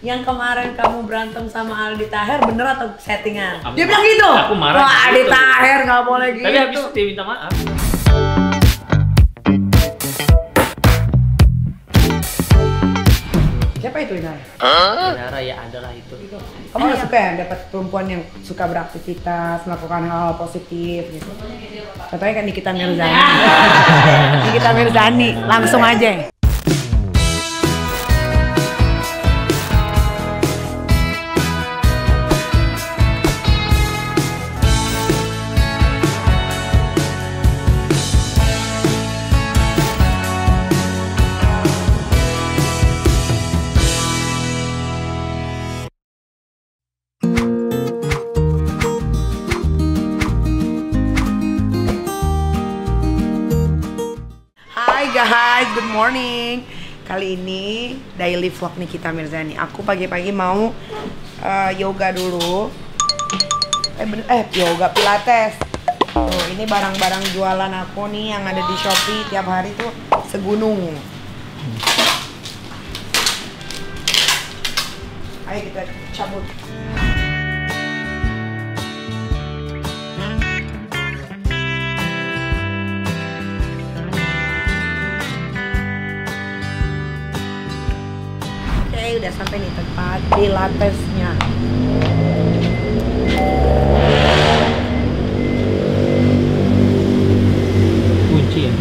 Yang kemarin kamu berantem sama Aldi Taher bener atau settingan? Dia bilang gitu? Aku marah. Wah, Aldi Taher nggak boleh gitu. Tapi habis dia minta maaf. Siapa itu Inara? Inara ya adalah itu. Kamu nggak suka ya dapat perempuan yang suka beraktivitas, melakukan hal positif gitu? Contohnya kan Nikita Mirzani. Nikita Mirzani, langsung aja. Hai guys, good morning. Kali ini daily vlog Nikita Mirzani. Aku pagi-pagi mau yoga dulu. Yoga pilates. Tuh, ini barang-barang jualan aku nih yang ada di Shopee tiap hari tuh segunung. Ayo kita cabut. Udah sampai nih tempat pilatesnya. Kunci ya?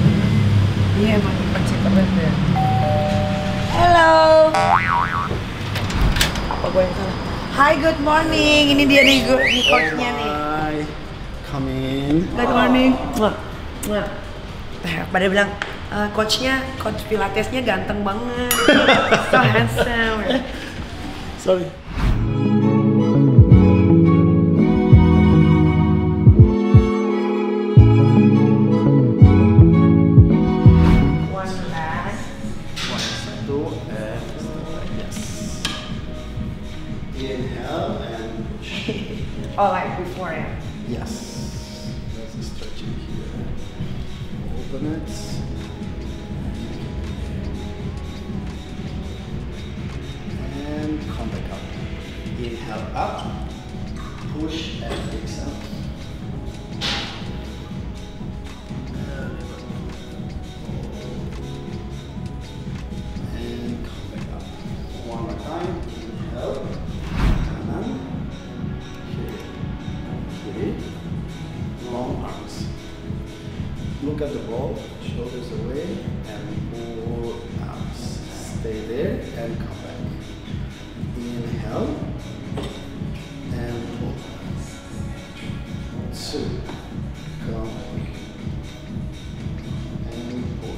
Iya emang kunci keren ya. Halo. Apa gue yang salah? Hi, good morning. Ini dia nih coachnya nih. Hi, come in. Good morning. Pada bilang coachnya, coach pilatesnya ganteng banget. So handsome. Sorry. One last. Two and yes. Inhale and Oh, like before ya. yes. There's a stretching here. Open it. And come back up. Inhale up. Push and exhale. And come back up. One more time. Inhale. Kanan. Kiri. Long arms. Look at the ball. Shoulders away and pull out. Stay there and come back. Inhale and pull. Two. Come and pull.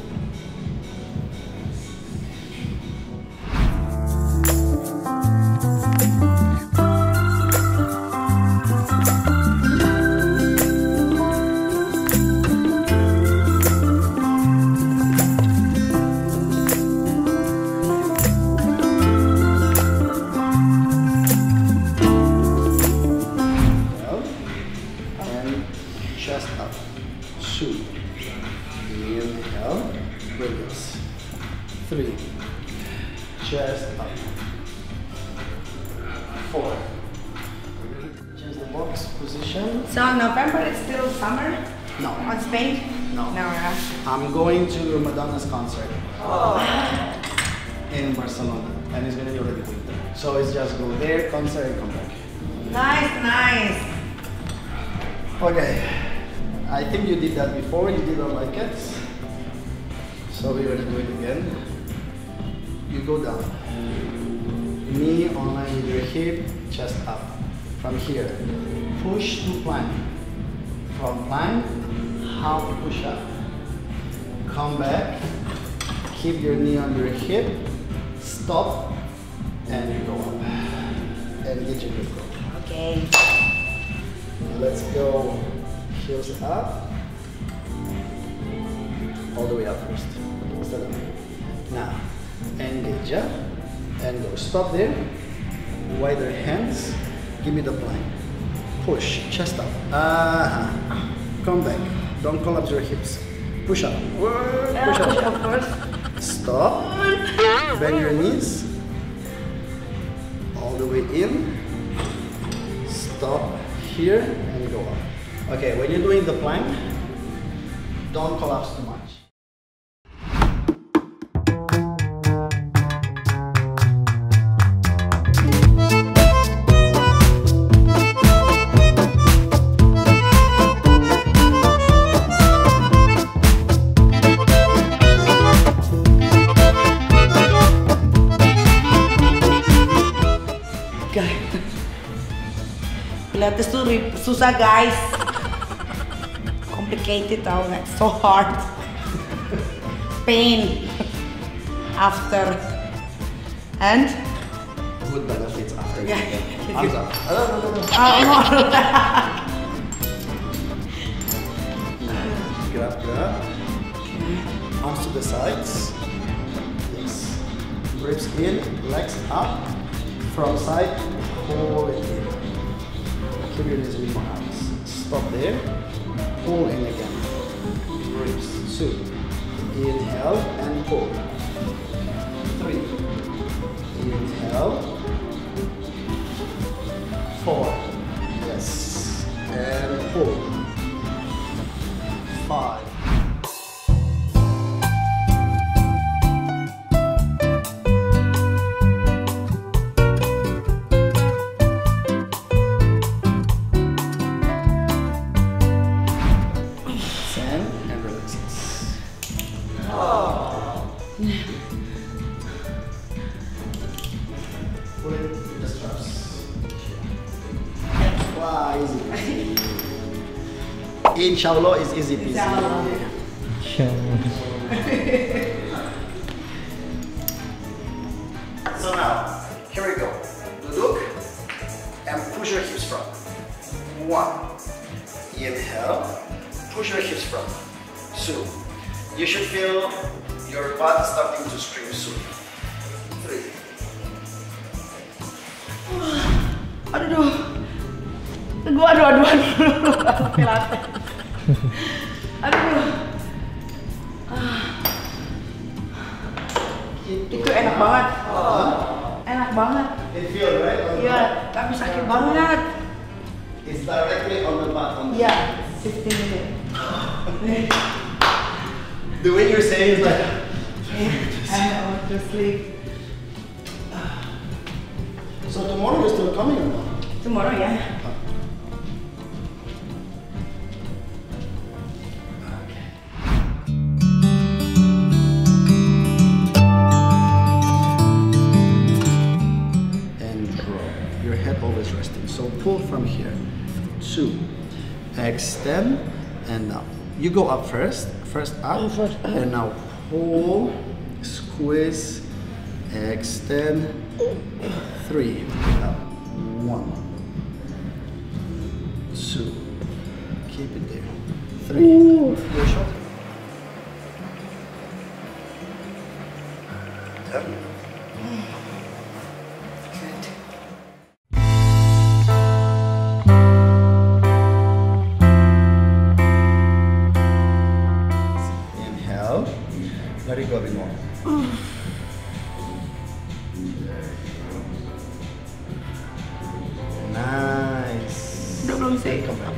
Chest up. Two. Inhale. Release. Three. Chest up. Four. Change the box position. So November it's still summer No. on Spain? No. No, yeah. I'm going to Madonna's concert in Barcelona, and it's gonna be already winter. So it's just go there, concert, and come back. Nice. Okay. I think you did that before. You didn't like it, so we're gonna do it again. You go down, knee on line with your hip, chest up. From here, push to plank. From plank, half push up. Come back, keep your knee on your hip, stop, and you go up. And get your grip going. Okay. Let's go. Heels up. All the way up first. Instead of now. Engage up and go. Stop there. Wider hands. Give me the plank. Push. Chest up. Come back. Don't collapse your hips. Push up. Push up. First. Stop. Bend your knees. All the way in. Stop here and go up. Okay, when you're doing the plank, don't collapse too much. Pilates tuh susah guys, complicated tau nggak, so hard, pain after, and Good benefits after. Yeah. Arms up. Grab. Arms to the sides. Yes. Ribs in, legs up. From side, pull it in. Keep your knees with my arms. Stop there. Pull in again. Ribs. 2. Inhale and pull. 3. Inhale. 4. Yes. And pull. 5. Put it in the straps. Wow, easy. Inshallah is easy peasy. So now, here we go. Duduk and push your hips front. 1. Inhale, push your hips front. 2. You should feel your butt starting to scream soon. 3. Aduh, Pilates. Aduh, itu enak banget, enak banget. It feels right? Iya, tapi sakit banget. It's directly on the butt. Iya, 15 minutes. The way you're saying is like. I want to sleep. So tomorrow you're still coming or not? Tomorrow, ya. And drop. Your head always resting. So pull from here. 2. Extend and now. You go up first. First up. And now pull, squeeze, extend. 3. Up. 1. 2. Keep it there. 3. Your shoulder. 10. Inhale. Let it go a bit more. Nice. Udah belum sih? Come back.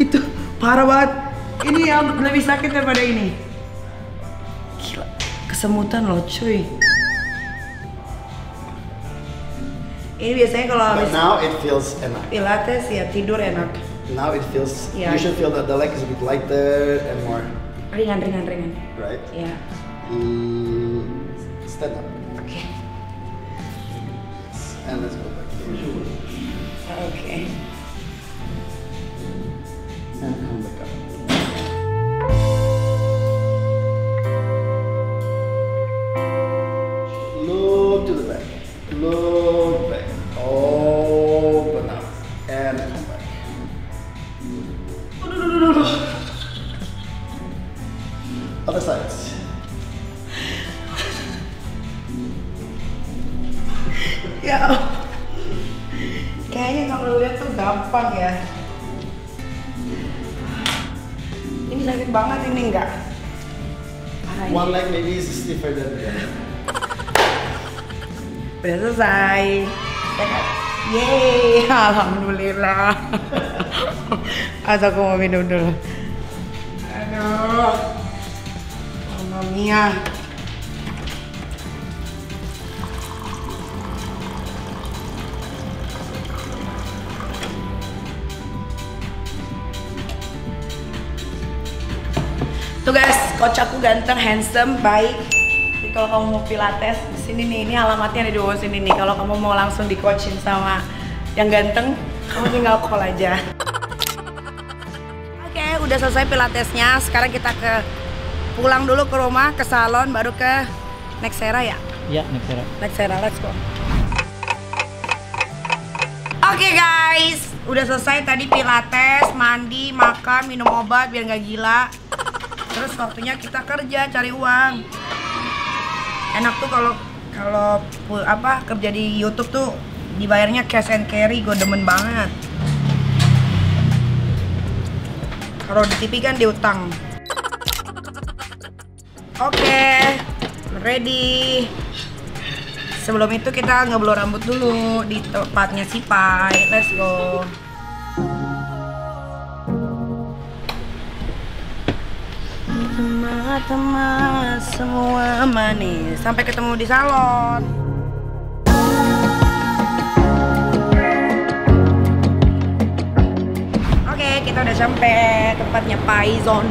Itu parah banget. Ini yang lebih sakit daripada ini. Gila, kesemutan loh cuy. Ini biasanya kalau But habis now it feels enak. Pilates ya tidur enak. Now it feels. Yeah. You should feel that the leg is a bit lighter and more. Ringan. Right. Ya. Stand up. Oke. And let's go back. Oke. And come back up. Look to the back. Look back. Open up. And come back. Other sides. Ya. Kayaknya kalau lihat tuh gampang ya. Ini Ih, sakit banget ini enggak? Parah ini. One leg maybe is stiffer than the other. Udah selesai. Yeay, alhamdulillah. Asal aku mau minum dulu. Aduh, Mamma mia. Tuh guys, coach aku ganteng, handsome, baik. Jadi kalau kamu mau pilates di sini nih, ini alamatnya ada di bawah sini nih. Kalau kamu mau langsung di coachin sama yang ganteng, kamu tinggal call aja. Oke, udah selesai pilatesnya. Sekarang kita pulang dulu ke rumah, ke salon, baru ke Nexera ya? Iya, Nexera. Nexera, let's go. Oke guys, udah selesai tadi pilates, mandi, makan, minum obat biar nggak gila. Terus waktunya kita kerja, cari uang. Enak tuh kalau kerja di YouTube tuh dibayarnya cash and carry, gue demen banget. Kalau di TV kan diutang. Oke, ready. Sebelum itu kita ngeblow rambut dulu di tempatnya si Pai. Let's go. Teman-teman semua manis. Sampai ketemu di salon. Oke, kita udah sampai tempatnya Paizon.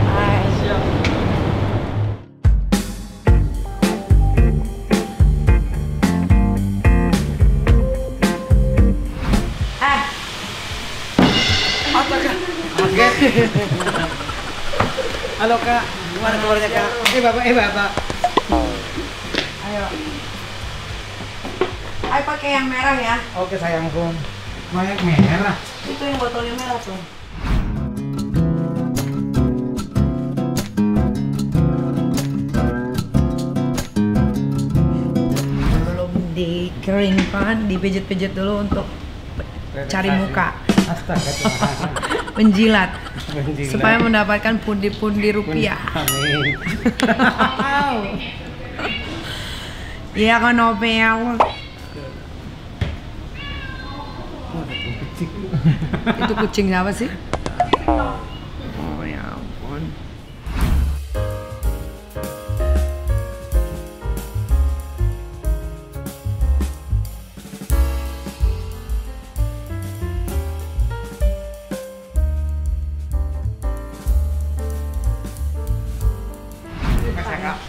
Hai. Halo Kak, gimana kabarnya Kak? Bapak. Ayo. Ayo pakai yang merah ya. Oke sayangku. Mau yang merah? Itu yang botolnya merah tuh. Belum dikeringkan, dipijit-pijit dulu untuk cari muka. Astaga. Menjilat. Supaya mendapatkan pundi-pundi rupiah. Amin. Iya kan Opel. Itu kucing apa sih? Oh ya ampun.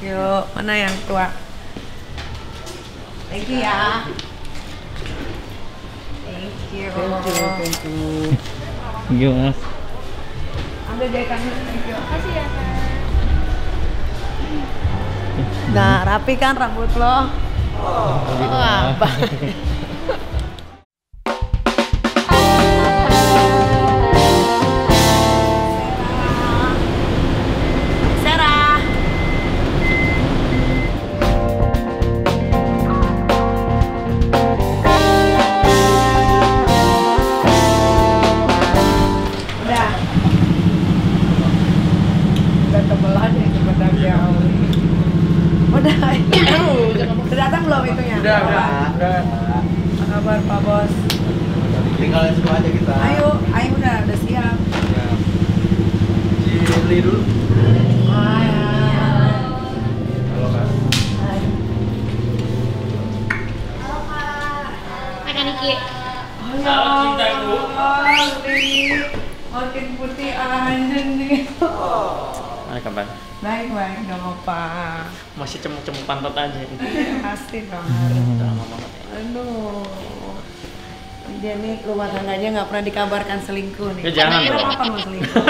Yuk, mana yang tua? Thank you ya. Thank you. Yo, Mas. Ambil jahitannya. Thank you. Makasih ya, Kak. Nah, rapi kan rambut lo? Oh, apa? Udah datang belum itunya? Udah. Apa kabar Pak Bos? Tinggal semua aja kita. Ayo udah siap. Beli dulu. Hai. Halo Kak. Hai. Halo Kak Niki. Halo cintaku. Makin putih aja nih. Mana kabar? Baik, gak apa-apa. Masih cemuk-cemuk pantat aja. Pasti dong. Udah lama banget ya. Aduh. Dia nih rumah tangganya nggak pernah dikabarkan selingkuh nih. Ya, jangan Kira dong. kapan mau selingkuh?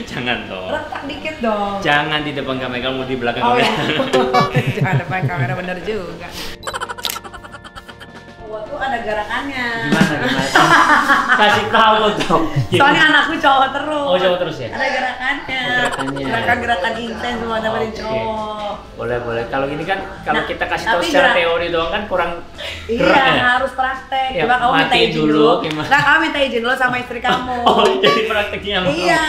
Jangan dong. Retak dikit dong. Jangan di depan kamera, kamu di belakang Oh kamera. ya. Jangan depan kamera, bener juga. Gua tuh ada gerakannya. Gimana? Kasih tahu dong. Soalnya anakku cowok terus. Oh, cowok terus ya? Ada gerakannya. Gerakannya. Gerakan-gerakan intens semua dapetin Oke. cowok. Boleh. Kalau gini kan, kalau Nah, kita kasih tahu tapi secara gerak- teori doang kan kurang Iya, gerak ya. harus praktek. Ya, Coba kamu minta matiin izin dulu, dulu. gimana? Nah, kamu minta izin dulu sama istri kamu. Oh, jadi prakteknya mau. Iya.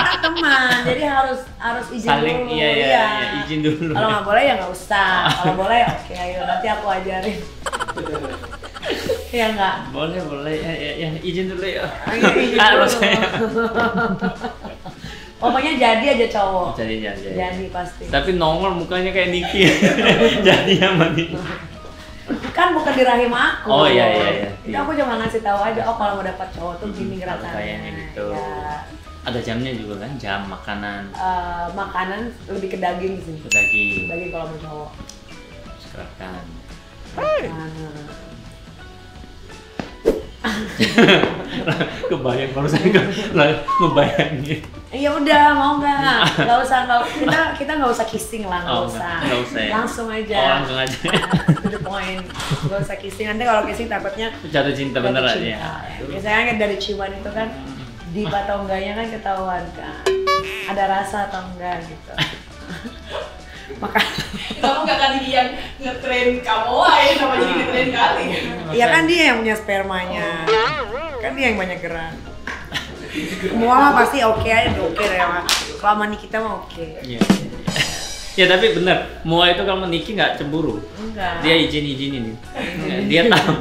Kita teman, jadi harus izin Saling, dulu. iya, izin dulu. Kalau nggak boleh ya nggak usah. Kalau boleh ya oke, ayo nanti aku ajarin. Iya nggak? Boleh. Ya, izin dulu ya. Ayo, izin Harus dulu. saya. Pokoknya jadi aja cowok. Jadi. Jadi pasti. Tapi nongol mukanya kayak Niki. Jadi sama Niki. Kan bukan di rahim aku. Oh, iya. Itu aku cuma ngasih tahu aja. Oh kalau mau dapat cowok tuh gini gerakannya. Kayaknya gitu. Ya. Ada jamnya juga kan, jam makanan, Makanan lebih ke daging sih. daging, Daging kalau mau cowok. gerakan. Kebayang barusan ngebayangin. Iya udah mau nggak usah kita nggak usah kissing lah nggak Oh, usah. nggak usah ya? Langsung aja. Oh, langsung aja. To the point. Nggak usah kissing, nanti kalau kissing takutnya Jatuh cinta jatuh beneran cinta. ya. Biasanya kan dari ciuman itu kan deep atau enggaknya kan ketahuan kan. Ada rasa atau enggak gitu. Maka Kamu gak kali dia ngetrain kamu aja sama jadi ngetrain kali. ya kan dia yang punya spermanya. Kan dia yang banyak gerak. Semua mah pasti oke aja, oke ya. Kalau sama Nikita mah oke. Iya. Ya tapi bener, Mua itu kalau Niki nggak cemburu. Enggak. Dia izinin. Dia tahu.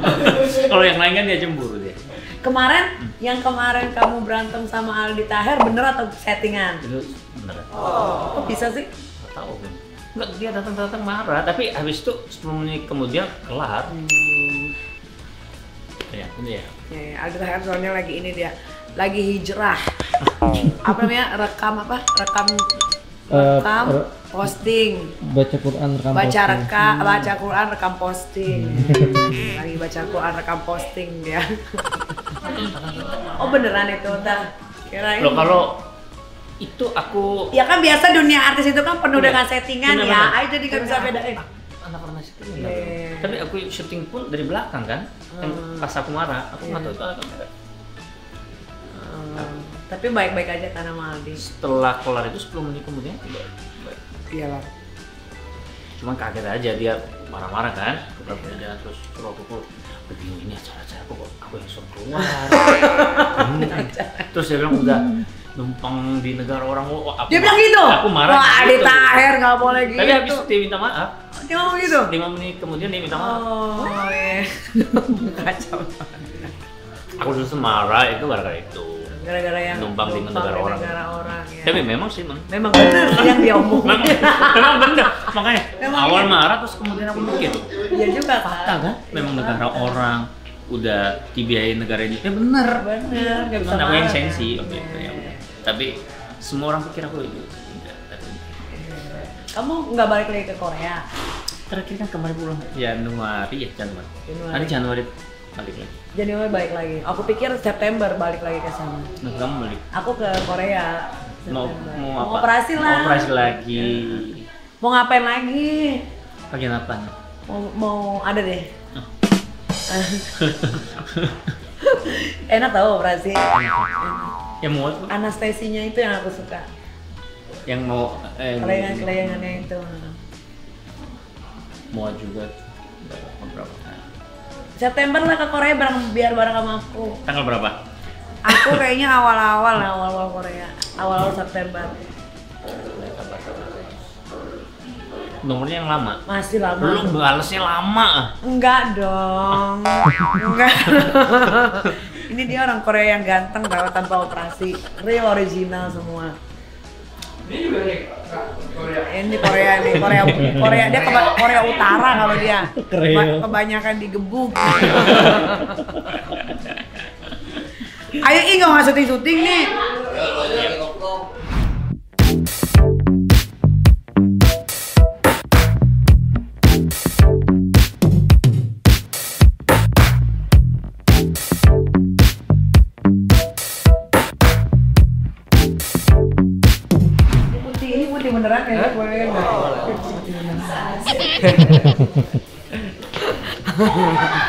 Kalau yang lain kan dia cemburu dia. Yang kemarin kamu berantem sama Aldi Taher bener atau settingan? Itu bener. Kok bisa sih? Nggak tahu kan. Enggak, dia datang marah, tapi habis itu 10 menit kemudian kelar. Ya, ini ya. Ya, Aldi Taher soalnya lagi ini dia, lagi hijrah. Apa namanya? Rekam, posting. Baca Quran rekam Baca Quran rekam posting. Lagi baca Quran rekam posting dia. Oh beneran itu udah. Kirain. Loh kalau itu aku Ya kan biasa dunia artis itu kan penuh dengan settingan Bener, ya. bener. Ayo jadi nggak bisa bedain. anak pernah syuting Iya. tapi aku syuting pun dari belakang kan. Yang pas aku marah, aku nggak tahu itu ada kamera. Tapi baik-baik aja karena Maldi. Setelah kelar itu 10 menit kemudian baik. Iyalah. Cuman kaget aja dia marah-marah kan, dia terus aku begini ini acara-acara aku yang suruh keluar. Terus dia bilang udah numpang di negara orang. Aku, Dia bilang gitu? Aku marah. Wah, gitu. Aldi Taher nggak boleh gitu. Tapi habis dia minta maaf. Dia ngomong gitu? 5 menit kemudian dia minta maaf. Oh, iya. Kacau. Aku justru marah itu gara-gara itu. Gara-gara yang Numpang di negara orang. negara orang ya. Tapi memang sih, Memang bener sih yang dia omongin. memang bener. Makanya Memang awal iya. marah terus kemudian aku mikir, Iya juga fakta kan? Memang negara orang udah dibiayain negara ini. Ya bener. Bener, nggak bisa Cuman aku yang marah. sensi, oke. Ya udah. Tapi semua orang pikir aku itu. Enggak, tapi Kamu nggak balik lagi ke Korea? terakhir kan kemarin pulang Januari. Nanti Januari balik lagi. Januari balik lagi. Aku pikir September balik lagi ke sana. Nah, kamu balik. Aku ke Korea. Mau September. mau Mau apa? operasi lah. Mau operasi lagi. Mau ngapain lagi? Bagian apa? Mau ada deh. Oh. Enak tau operasi. Yang mau apa? Anestesinya itu yang aku suka. Yang mau Kelayangan-kelayangannya itu. mau juga berapa? September lah ke Korea biar bareng sama aku. Tanggal berapa? Aku kayaknya awal-awal Korea. Awal-awal September. Nomornya yang lama. Masih lama. Belum balasnya lama. Enggak dong. Enggak. Ini dia orang Korea yang ganteng tau tanpa operasi. Real original semua. Ini juga nih Korea. Ini Korea nih, Korea dia Korea Utara kalau dia. Kebanyakan digebuk. Ayo Ing, nggak syuting nih. Ini putih beneran ya? Boleh nggak? Putih beneran.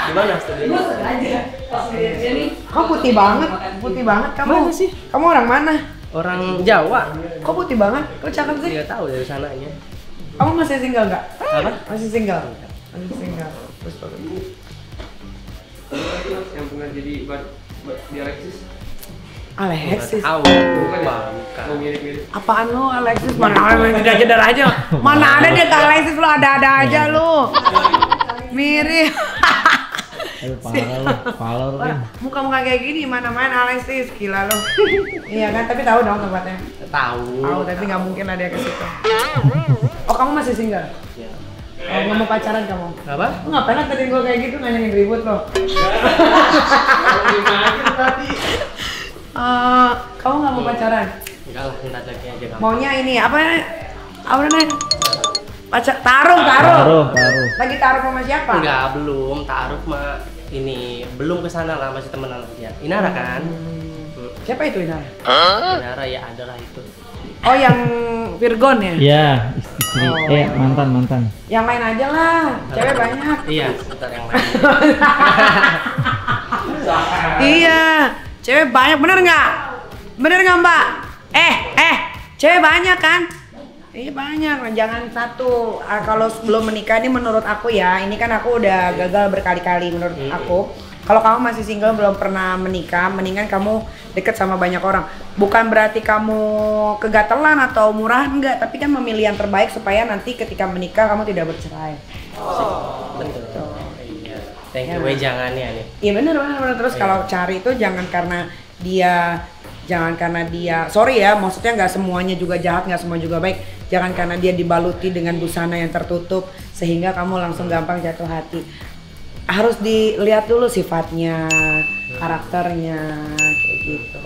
Gimana studionya? Kok putih banget kamu. Mana sih? Kamu orang mana? Orang Jawa. Kok putih banget? Kok cakep sih? Tidak tahu dari sananya. Kamu masih single nggak? Apa? Masih single. Masih single. Terus bagus. Yang pernah jadi buat di Alexis? Alexis. Tahu. Bukan. Mirip-mirip. Apaan lu Alexis? Mana ada main jedar-jedar aja. Mana ada dia ke Alexis lu ada-ada aja lu. Mirip. Parah lu. Muka-muka kayak gini mana main Alexis, gila lu. Iya kan, tapi tahu dong tempatnya. Tahu. Tahu, tapi nggak mungkin lah dia ke situ. Oh, kamu masih single? Iya. Oh, nggak mau pacaran kamu? Apa? Lu ngapain tadi gua kayak gitu nanyain ribut lo? Kamu nggak mau pacaran? Enggak lah, ntar lagi aja kamu. Maunya ini apa namanya? Taruh. Lagi taruh sama siapa? Enggak, belum. Taruh mah ini belum kesana lah, masih temenan aja. Inara kan? Siapa itu Inara? Inara ya adalah itu. Oh, yang Virgon ya? Iya, istri. Mantan. Yang lain aja lah, cewek banyak. Iya, sebentar yang lain. Iya, cewek banyak, bener nggak? Bener nggak Mbak? Cewek banyak kan? Iya banyak, jangan satu. Kalau sebelum menikah ini menurut aku ya, ini kan aku udah gagal berkali-kali menurut aku. Kalau kamu masih single belum pernah menikah, mendingan kamu deket sama banyak orang. Bukan berarti kamu kegatelan atau murah, enggak, tapi kan memilih yang terbaik supaya nanti ketika menikah kamu tidak bercerai. Betul. Iya. Thank you, jangannya nih. Iya bener. Terus kalau cari itu jangan karena dia, sorry ya, maksudnya nggak semuanya juga jahat, nggak semua juga baik. Jangan karena dia dibaluti dengan busana yang tertutup sehingga kamu langsung gampang jatuh hati. Harus dilihat dulu sifatnya, karakternya, kayak gitu.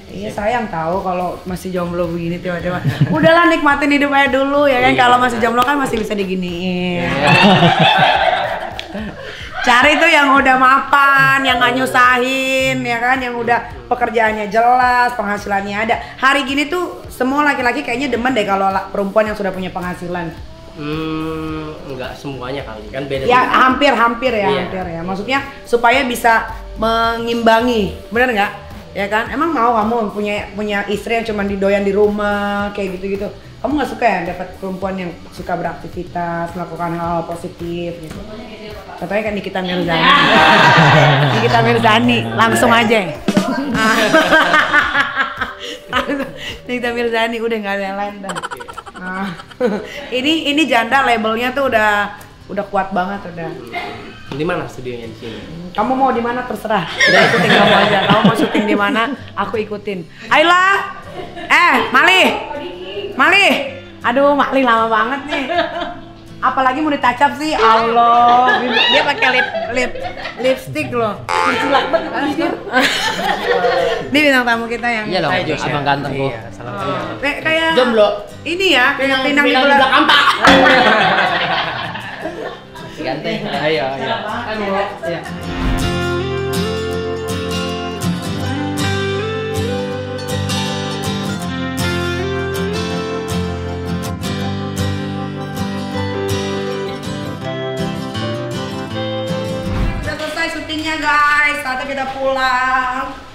Iya sayang tahu kalau masih jomblo begini tiba-tiba. Udahlah nikmatin hidup aja dulu ya kan. Kalau masih jomblo kan masih bisa diginiin. Cari tuh yang udah mapan, yang gak nyusahin, ya kan, yang udah pekerjaannya jelas, penghasilannya ada. Hari gini tuh semua laki-laki kayaknya demen deh kalau perempuan yang sudah punya penghasilan. Enggak semuanya kali kan beda. Ya hampir ya. Maksudnya supaya bisa mengimbangi, bener nggak? Ya kan? Emang mau kamu punya istri yang cuma didoyan di rumah kayak gitu-gitu? Kamu nggak suka ya dapat perempuan yang suka beraktivitas, melakukan hal-hal positif gitu? Contohnya kan Nikita Mirzani. Nikita Mirzani, langsung aja. Nikita Mirzani udah nggak ada yang lain dah. Nah, ini janda labelnya tuh udah kuat banget udah. Di mana studionya di sini? Kamu mau di mana terserah. Udah ikutin kamu aja. Kamu mau syuting di mana, aku ikutin. Ayla, Malih. Aduh, Malih lama banget nih. Apalagi mau ditacap sih, Allah. Dia pakai lipstick loh. Cilak banget. Ini bintang tamu kita yang Iya dong, abang ganteng kok. Iya, salam kenal. kayak Jomblo. ini ya, kayak pinang di belakang belakang. Ganteng. Ayo. Iya. Udah selesai syutingnya guys, saatnya kita pulang.